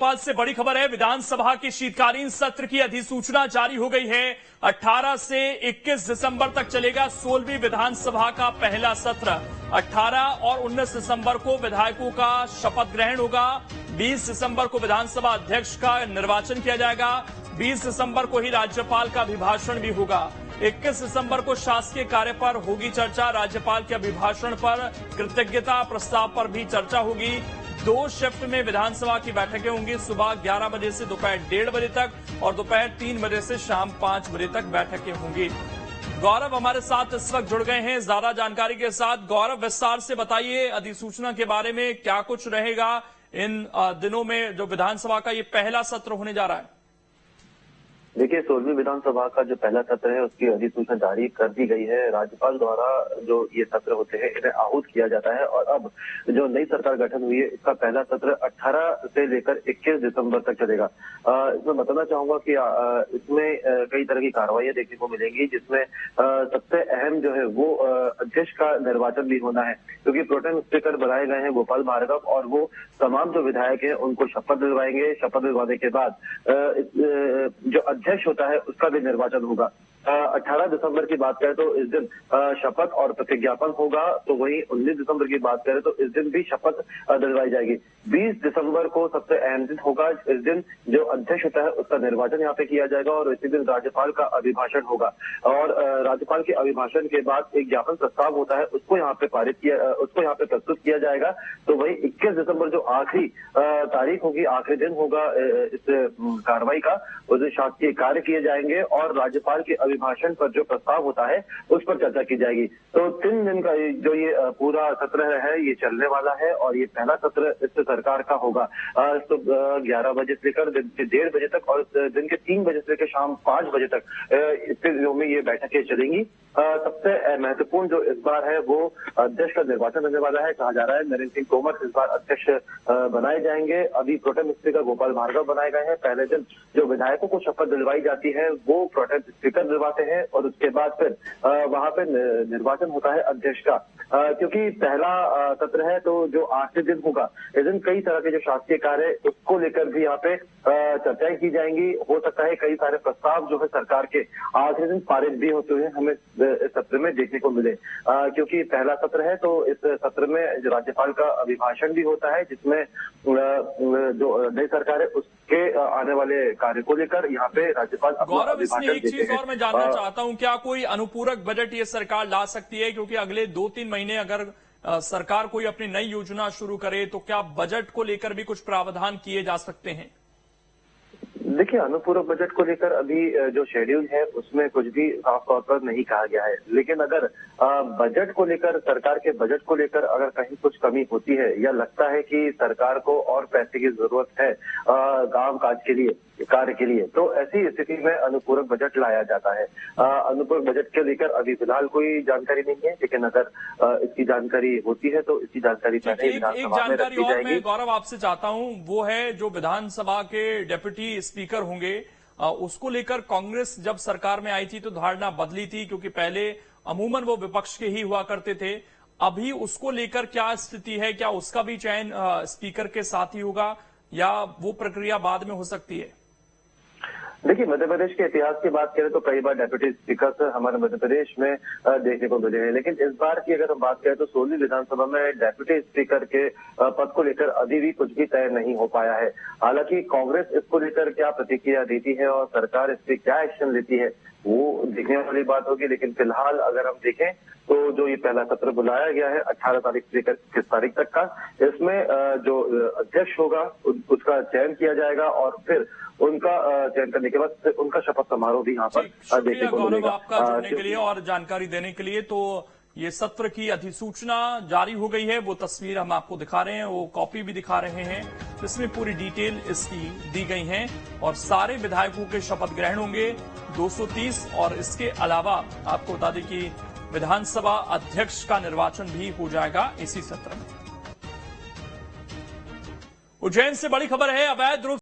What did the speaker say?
भोपाल से बड़ी खबर है। विधानसभा के शीतकालीन सत्र की अधिसूचना जारी हो गई है। 18 से 21 दिसंबर तक चलेगा 16वीं विधानसभा का पहला सत्र। 18 और 19 दिसंबर को विधायकों का शपथ ग्रहण होगा। 20 दिसंबर को विधानसभा अध्यक्ष का निर्वाचन किया जाएगा। 20 दिसंबर को ही राज्यपाल का अभिभाषण भी होगा। 21 दिसंबर को शासकीय कार्य पर होगी चर्चा। राज्यपाल के अभिभाषण पर, कृतज्ञता प्रस्ताव पर भी चर्चा होगी। 2 शिफ्ट में विधानसभा की बैठकें होंगी। सुबह 11 बजे से दोपहर 1:30 बजे तक और दोपहर 3 बजे से शाम 5 बजे तक बैठकें होंगी। गौरव हमारे साथ इस वक्त जुड़ गए हैं ज्यादा जानकारी के साथ। गौरव, विस्तार से बताइए अधिसूचना के बारे में, क्या कुछ रहेगा इन दिनों में जो विधानसभा का ये पहला सत्र होने जा रहा है। देखिए, 16वीं विधानसभा का जो पहला सत्र है उसकी अधिसूचना जारी कर दी गई है। राज्यपाल द्वारा जो ये सत्र होते हैं इन्हें आहूत किया जाता है और अब जो नई सरकार गठन हुई है इसका पहला सत्र 18 से लेकर 21 दिसंबर तक चलेगा। इसमें बताना चाहूंगा कि इसमें कई तरह की कार्रवाइयां देखने को मिलेंगी, जिसमें सबसे अहम जो है वो अध्यक्ष का निर्वाचन भी होना है, क्योंकि प्रोटेम स्पीकर बनाए गए हैं गोपाल भार्गव और वो तमाम जो विधायक हैं उनको शपथ दिलवाएंगे। शपथ दिलवाने के बाद जो अध्यक्ष होता है उसका भी निर्वाचन होगा। 18 दिसंबर की बात करें तो इस दिन शपथ और प्रतिज्ञापन होगा, तो वहीं 19 दिसंबर की बात करें तो इस दिन भी शपथ दिलवाई जाएगी। 20 दिसंबर को सबसे अहम दिन होगा। इस दिन जो अध्यक्ष होता है उसका निर्वाचन यहाँ पे किया जाएगा और इसी दिन राज्यपाल का अभिभाषण होगा और राज्यपाल के अभिभाषण के बाद एक ज्ञापन प्रस्ताव होता है, उसको यहाँ पे उसको यहाँ पे प्रस्तुत किया जाएगा। तो वही 21 दिसंबर जो आखिरी तारीख होगी, आखिरी दिन होगा इस कार्रवाई का, उस दिन शासकीय कार्य किए जाएंगे और राज्यपाल के अभिभाषण पर जो प्रस्ताव होता है उस पर चर्चा की जाएगी। तो 3 दिन का जो ये पूरा सत्र है ये चलने वाला है और ये पहला सत्र इस सरकार का होगा। तो 11 बजे से लेकर दिन के 1:30 बजे तक और दिन के 3 बजे से लेकर शाम 5 बजे तक इसके दिनों में ये बैठकें चलेंगी। सबसे महत्वपूर्ण जो इस बार है वो अध्यक्ष का निर्वाचन होने वाला है। कहा जा रहा है नरेंद्र सिंह तोमर इस बार अध्यक्ष बनाए जाएंगे। अभी प्रोटेम स्पीकर गोपाल भार्गव बनाए गए हैं। पहले दिन जो विधायकों को शपथ दिलवाई जाती है वो प्रोटेम स्पीकर दिलवाते हैं और उसके बाद फिर वहां पे निर्वाचन होता है अध्यक्ष का। क्योंकि पहला सत्र है तो जो आखिरी दिन होगा इस दिन कई तरह के जो शासकीय कार्य है उसको लेकर भी यहाँ पे चर्चाएं की जाएंगी। हो सकता है कई सारे प्रस्ताव जो है सरकार के आखिरी दिन पारित भी होते हुए हमें इस सत्र में देखने को मिले, क्योंकि पहला सत्र है तो इस सत्र में जो राज्यपाल का अभिभाषण भी होता है, जिसमें जो नई सरकार है उसके आने वाले कार्य को लेकर यहाँ पे राज्यपाल गौरव, इसमें एक चीज और मैं जानना चाहता हूं, क्या कोई अनुपूरक बजट ये सरकार ला सकती है? क्योंकि अगले 2-3 महीने अगर सरकार कोई अपनी नई योजना शुरू करे तो क्या बजट को लेकर भी कुछ प्रावधान किए जा सकते हैं? देखिए, अनुपूरक बजट को लेकर अभी जो शेड्यूल है उसमें कुछ भी साफ तौर पर नहीं कहा गया है, लेकिन अगर बजट को लेकर, सरकार के बजट को लेकर अगर कहीं कुछ कमी होती है या लगता है कि सरकार को और पैसे की जरूरत है काम काज के लिए, कार्य के लिए, तो ऐसी स्थिति में अनुपूरक बजट लाया जाता है। अनुपूरक बजट के लेकर अभी फिलहाल कोई जानकारी नहीं है, लेकिन अगर इसकी जानकारी होती है तो इसकी जानकारी पहले एक जानकारी और मैं गौरव आपसे चाहता हूं, वो है जो विधानसभा के डेप्यूटी स्पीकर होंगे उसको लेकर कांग्रेस जब सरकार में आई थी तो धारणा बदली थी, क्योंकि पहले अमूमन वो विपक्ष के ही हुआ करते थे। अभी उसको लेकर क्या स्थिति है? क्या उसका भी चयन स्पीकर के साथ ही होगा या वो प्रक्रिया बाद में हो सकती है? देखिए, मध्य प्रदेश के इतिहास की बात करें तो कई बार डेप्यूटी स्पीकर हमारे मध्य प्रदेश में देखने को मिले हैं, लेकिन इस बार की अगर हम बात करें तो 16वीं विधानसभा में डेप्यूटी स्पीकर के पद को लेकर अभी भी कुछ भी तय नहीं हो पाया है। हालांकि कांग्रेस इसको लेकर क्या प्रतिक्रिया देती है और सरकार इस पर क्या एक्शन लेती है वो देखने वाली बात होगी। लेकिन फिलहाल अगर हम देखें तो जो ये पहला सत्र बुलाया गया है 18 तारीख से लेकर 21 तारीख तक का, इसमें जो अध्यक्ष होगा उसका चयन किया जाएगा और फिर उनका चयन करने के बाद उनका शपथ समारोह भी यहाँ पर देखने को मिलेगा। आपका जुड़ने के लिए और जानकारी देने के लिए। तो ये सत्र की अधिसूचना जारी हो गई है, वो तस्वीर हम आपको दिखा रहे हैं, वो कॉपी भी दिखा रहे हैं, जिसमें पूरी डिटेल इसकी दी गई है और सारे विधायकों के शपथ ग्रहण होंगे 230 और इसके अलावा आपको बता दें कि विधानसभा अध्यक्ष का निर्वाचन भी हो जाएगा इसी सत्र में। उज्जैन से बड़ी खबर है। अवैध रूप